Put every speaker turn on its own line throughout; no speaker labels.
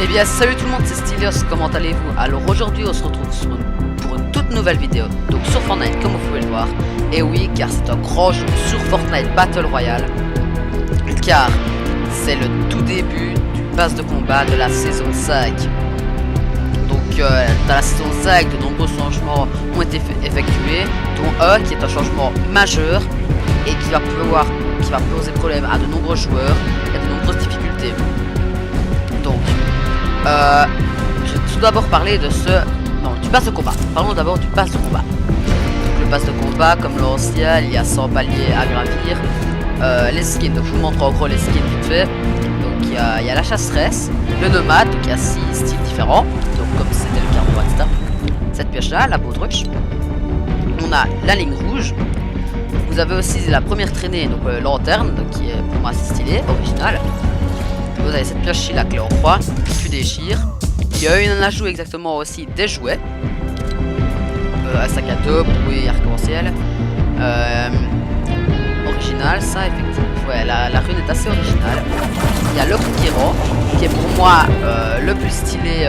Eh bien salut tout le monde, c'est Stylios, comment allez-vous? Alors aujourd'hui on se retrouve pour une toute nouvelle vidéo, donc sur Fortnite comme vous pouvez le voir. Et oui, car c'est un grand jeu sur Fortnite Battle Royale, car c'est le tout début du pass de combat de la saison 5. Donc dans la saison 5, de nombreux changements ont été effectués, dont un qui est un changement majeur et qui va poser problème à de nombreux joueurs et à de nombreuses difficultés. Donc, je vais tout d'abord parler de du pass de combat. Parlons d'abord du pass de combat. Donc, le pass de combat, comme l'ancien, il y a 100 paliers à gravir. Les skins, donc je vous montre en gros les skins vite fait. Donc il y a la chasseresse, le nomade, donc il y a 6 styles différents. Donc comme c'était le cas en WhatsApp. Cette pioche là, la baudruche. On a la ligne rouge. Vous avez aussi la première traînée, donc lanterne, donc, qui est pour moi assez stylée, originale. Vous avez cette pioche là, clé en croix, tu déchires. Il y a une ajout exactement aussi des jouets. Un sac à dos, bouée arc-en-ciel. Original, ça effectivement. Ouais, la rune est assez originale. Il y a le conquérant, qui est pour moi le plus stylé.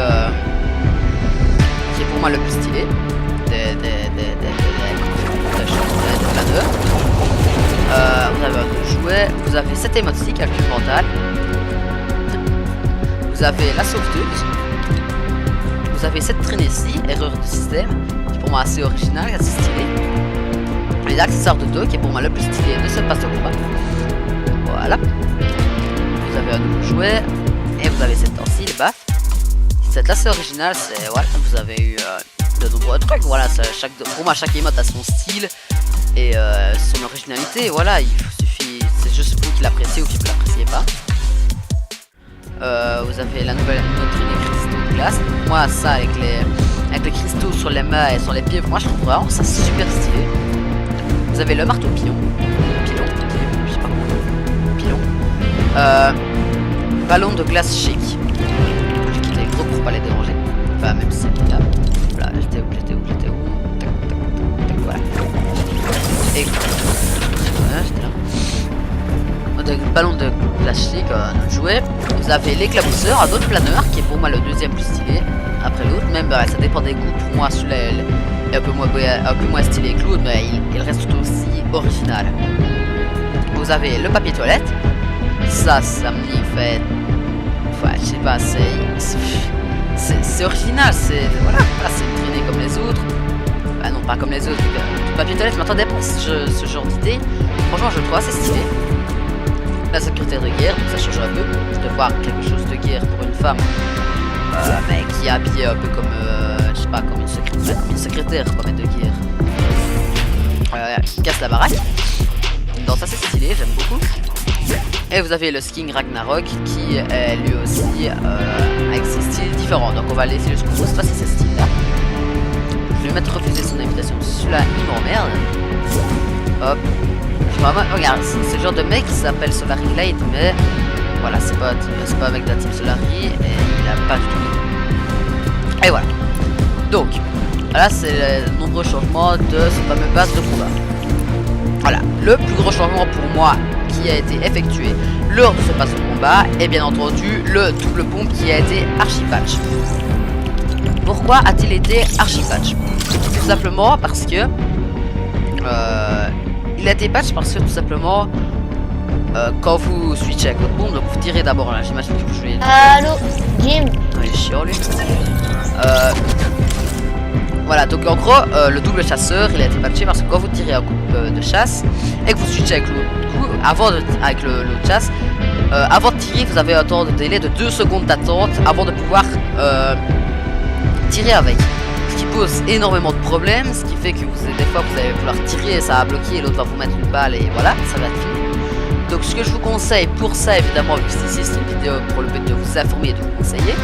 Des planeurs. Vous avez un jouet. Vous avez cette émote-ci, calcul mental. Vous avez la sauveteuse. Vous avez cette traînée-ci, erreur de système, qui est pour moi assez originale, assez stylée. Les accessoires de dos, qui est pour moi le plus stylé de ce pass de combat. Voilà. Vous avez un nouveau jouet. Et vous avez cette dent-ci, le baff. Cette là c'est original, c'est voilà, vous avez eu de nombreux trucs. Voilà, pour moi chaque emote a son style et son originalité. Voilà, il suffit, c'est juste vous qui l'appréciez ou qui ne l'appréciez pas. Vous avez la nouvelle traînée cristaux de glace. Moi ça avec les cristaux sur les mains et sur les pieds, moi je trouve vraiment ça super stylé. Vous avez le marteau pilon, je sais pas comment, pilon. Ballon de glace chic. J'ai quitté les gros pour pas les déranger. Enfin même si c'est là. Voilà, j'étais où tac, voilà. Et j'étais là. Ballon de glace chic, notre jouet. Vous avez l'éclabousseur, un autre planeur qui est pour moi le deuxième plus stylé après l'autre. Même ça dépend des goûts. Pour moi celui-là est un peu moins stylé que l'autre, mais il reste tout aussi original. Vous avez le papier toilette. Ça me fait. Enfin, je sais pas, c'est original. Voilà, c'est une traînée comme les autres. Bah non, pas comme les autres. Le papier toilette, je m'attendais pas à ce genre d'idée. Franchement, je le trouve assez stylé. La secrétaire de guerre, donc ça change un peu de voir quelque chose de guerre pour une femme, mais qui est habillée un peu comme, je sais pas, comme une secrétaire, quoi, mais de guerre. Qui casse la baraque. Donc ça c'est stylé, j'aime beaucoup. Et vous avez le skin Ragnarok qui est lui aussi avec ses styles différents. Donc on va laisser jusqu'au bout, cette fois c'est ce style là. Je vais mettre refuser son invitation, celui-là il m'emmerde. Hop. Regarde, c'est le genre de mec qui s'appelle Solary Glade, mais voilà, c'est pas un mec d'un type Solary et il a pas du tout. Et voilà. Donc, là c'est les nombreux changements de ce fameux pass de combat. Voilà, le plus gros changement pour moi qui a été effectué lors de ce pass de combat est bien entendu le double pompe qui a été archi-patch. Pourquoi a-t-il été archi-patch? Tout simplement parce que il a été patch parce que tout simplement quand vous switchez avec votre bombe, donc vous tirez d'abord là, j'imagine que vous jouez.
Allô, Jim.
Il est chiant lui. Voilà, donc en gros le double chasseur il a été patché parce que quand vous tirez un coup de chasse et que vous switchez avec l'autre coup, avec l'autre chasse, avant de tirer vous avez un temps de délai de 2 secondes d'attente avant de pouvoir tirer avec. Ce qui pose énormément de problèmes, ce qui fait que des fois vous allez vouloir tirer et ça va bloquer et l'autre va vous mettre une balle et voilà, ça va être fini. Donc ce que je vous conseille pour ça, évidemment, vu que ici c'est une vidéo pour le but de vous informer et de vous conseiller,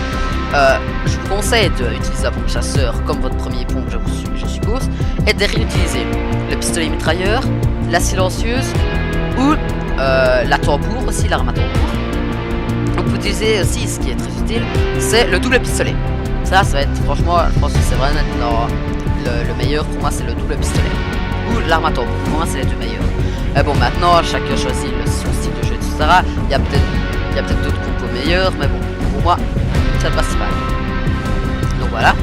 je vous conseille d'utiliser la pompe chasseur comme votre premier pompe, je suppose, et de réutiliser le pistolet mitrailleur, la silencieuse ou la tambour aussi, l'arme à tambour. Donc vous utilisez aussi, ce qui est très utile, c'est le double pistolet. Ça va être, franchement, je pense que c'est vraiment le meilleur pour moi, c'est le double pistolet. Ou l'arme à tambour, pour moi c'est les deux meilleurs. Mais bon, maintenant, chacun choisit son style de jeu, etc. Il y a peut-être d'autres compos meilleurs, mais bon, pour moi, celle principale. Donc voilà.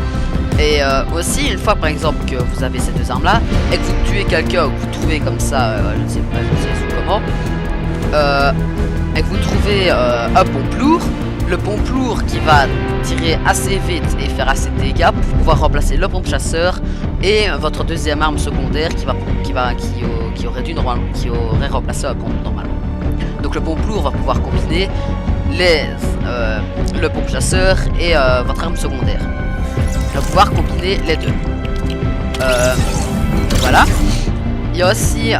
Et aussi, une fois par exemple que vous avez ces deux armes là, et que vous tuez quelqu'un ou que vous trouvez comme ça, je ne sais pas comment, et que vous trouvez un pompe lourd, le pompe lourd qui va tirer assez vite et faire assez de dégâts pour pouvoir remplacer le pompe chasseur et votre deuxième arme secondaire qui aurait remplacé un pompe normalement. Donc le pompe lourd va pouvoir combiner le pompe chasseur et votre arme secondaire. Il va pouvoir combiner les deux. Donc voilà. Il y a aussi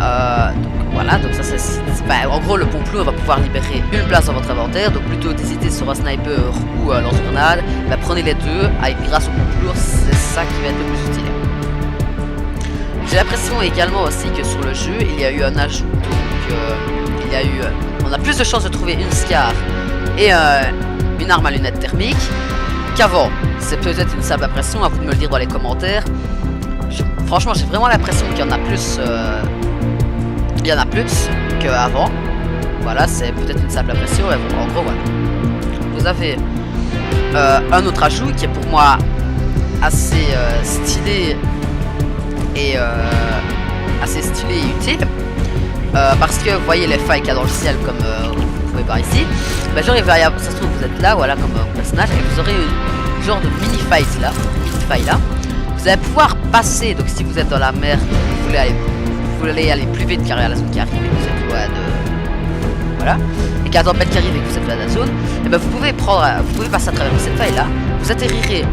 donc ça c'est en gros le pompe lourd va pouvoir libérer une place dans votre inventaire. Donc plutôt d'hésiter sur un sniper ou un lance-grenade, prenez les deux. Grâce au pompe lourd, c'est ça qui va être le plus utile. J'ai l'impression également aussi que sur le jeu il y a eu un ajout. Donc on a plus de chances de trouver une SCAR et une arme à lunettes thermiques qu'avant. C'est peut-être une simple impression, à vous de me le dire dans les commentaires. Franchement, j'ai vraiment l'impression qu'il y en a plus. Il y en a plus qu'avant. Voilà, c'est peut-être une simple impression. Mais bon, en gros, voilà. Vous avez un autre ajout qui est pour moi assez stylé et utile. Parce que vous voyez les failles qu'il y a dans le ciel, comme vous pouvez voir ici. Genre, il va y avoir, ça se trouve, vous êtes là, voilà, comme personnage, et vous aurez une genre de mini faille là. Vous allez pouvoir passer. Donc, si vous êtes dans la mer, vous voulez aller plus vite car il y a la zone qui arrive et que vous êtes loin de. Voilà. Et qu'il y a la tempête qui arrive et que vous êtes loin de la zone, et ben vous pouvez passer à travers cette faille là. Vous atterrirez.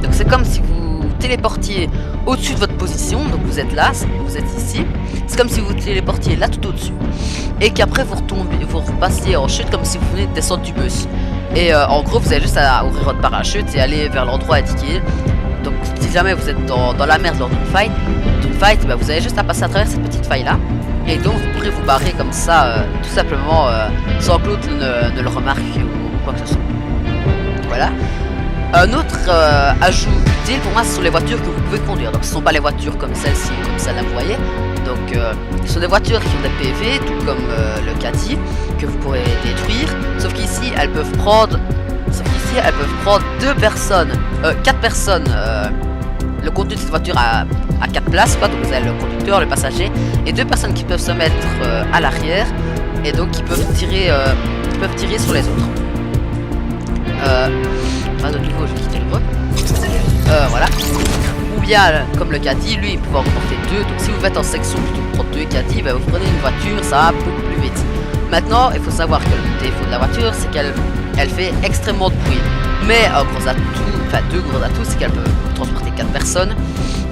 Donc, c'est comme si vous téléportiez au-dessus de votre position. Donc, vous êtes là, vous êtes ici. C'est comme si vous téléportiez là tout au-dessus. Et qu'après vous repassiez en chute comme si vous venez de descendre du bus. Et en gros, vous avez juste à ouvrir votre parachute et aller vers l'endroit indiqué. Donc, si jamais vous êtes dans la merde lors d'une fight, bah, vous avez juste à passer à travers cette petite faille là. Et donc, vous pourrez vous barrer comme ça, tout simplement, sans que l'autre ne le remarque ou quoi que ce soit. Voilà. Un autre ajout utile pour moi, ce sont les voitures que vous pouvez conduire. Donc, ce ne sont pas les voitures comme celle-ci, comme celle-là, vous voyez. Donc, ce sont des voitures qui ont des PV, tout comme le Caddy, que vous pourrez détruire. Sauf qu'ici, elles peuvent prendre 4 personnes. Le contenu de cette voiture à 4 places, quoi. Donc, vous avez le conducteur, le passager, et 2 personnes qui peuvent se mettre à l'arrière, et donc qui peuvent tirer sur les autres. De nouveau, je vais quitter le groupe. Voilà. Ou bien, comme le Caddy, lui, il peut en remporter 2. Donc, si vous êtes en section plutôt que prendre 2 Caddy, bah, vous prenez une voiture, ça va beaucoup plus vite. Maintenant, il faut savoir que le défaut de la voiture, c'est qu'elle fait extrêmement de bruit. Mais un gros atout, enfin 2 gros atouts, c'est qu'elle peut transporter 4 personnes.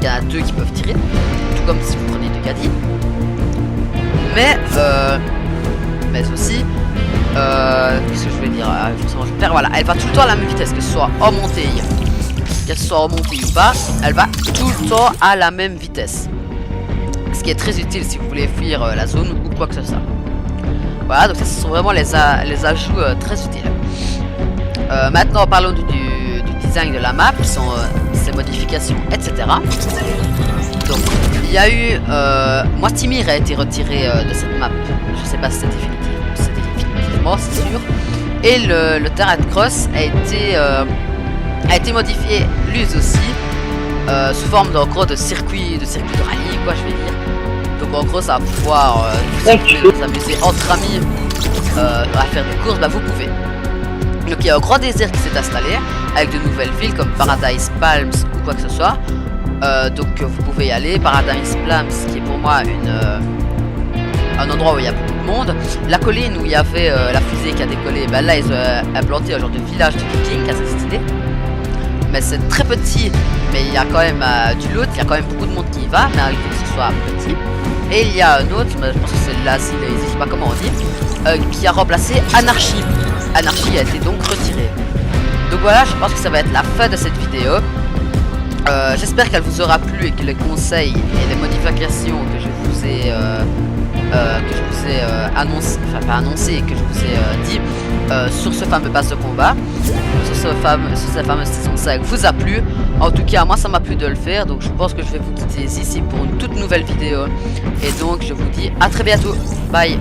Il y en a 2 qui peuvent tirer, tout comme si vous prenez 2 Caddy. Mais aussi, qu'est-ce que je vais dire, voilà, elle va tout le temps à la même vitesse, que ce soit en montée, ou pas, elle va tout le temps à la même vitesse. Ce qui est très utile si vous voulez fuir la zone ou quoi que ce soit. Voilà, donc ça, ce sont vraiment les ajouts très utiles. Maintenant, parlons du design de la map, ses modifications, etc. Donc, il y a eu... moi, Timir a été retiré de cette map. Je sais pas si c'était définitivement, c'est sûr. Et le terrain de cross a été modifié, lui aussi, sous forme de circuit de rallye, quoi, je vais dire. Donc, en gros, ça va pouvoir, si vous voulez vous amuser entre amis à faire des courses, bah, vous pouvez. Donc, il y a un grand désert qui s'est installé avec de nouvelles villes comme Paradise Palms ou quoi que ce soit. Donc, vous pouvez y aller. Paradise Palms, qui est pour moi un endroit où il y a beaucoup de monde. La colline où il y avait la fusée qui a décollé, bah, là, ils ont implanté un genre de village de vikings assez stylé. Mais c'est très petit, mais il y a quand même du loot, il y a quand même beaucoup de monde qui y va, malgré que ce soit petit. Et il y a un autre, je pense que c'est l'asile, je sais pas comment on dit, qui a remplacé Anarchy. Anarchy a été donc retiré. Donc voilà, je pense que ça va être la fin de cette vidéo. J'espère qu'elle vous aura plu et que les conseils et les modifications que je vous ai annoncé, enfin pas annoncé, que je vous ai dit sur ce fameux pass de combat, sur cette fameuse saison 5 vous a plu. En tout cas, moi ça m'a plu de le faire, donc je pense que je vais vous quitter ici pour une toute nouvelle vidéo. Et donc je vous dis à très bientôt, bye.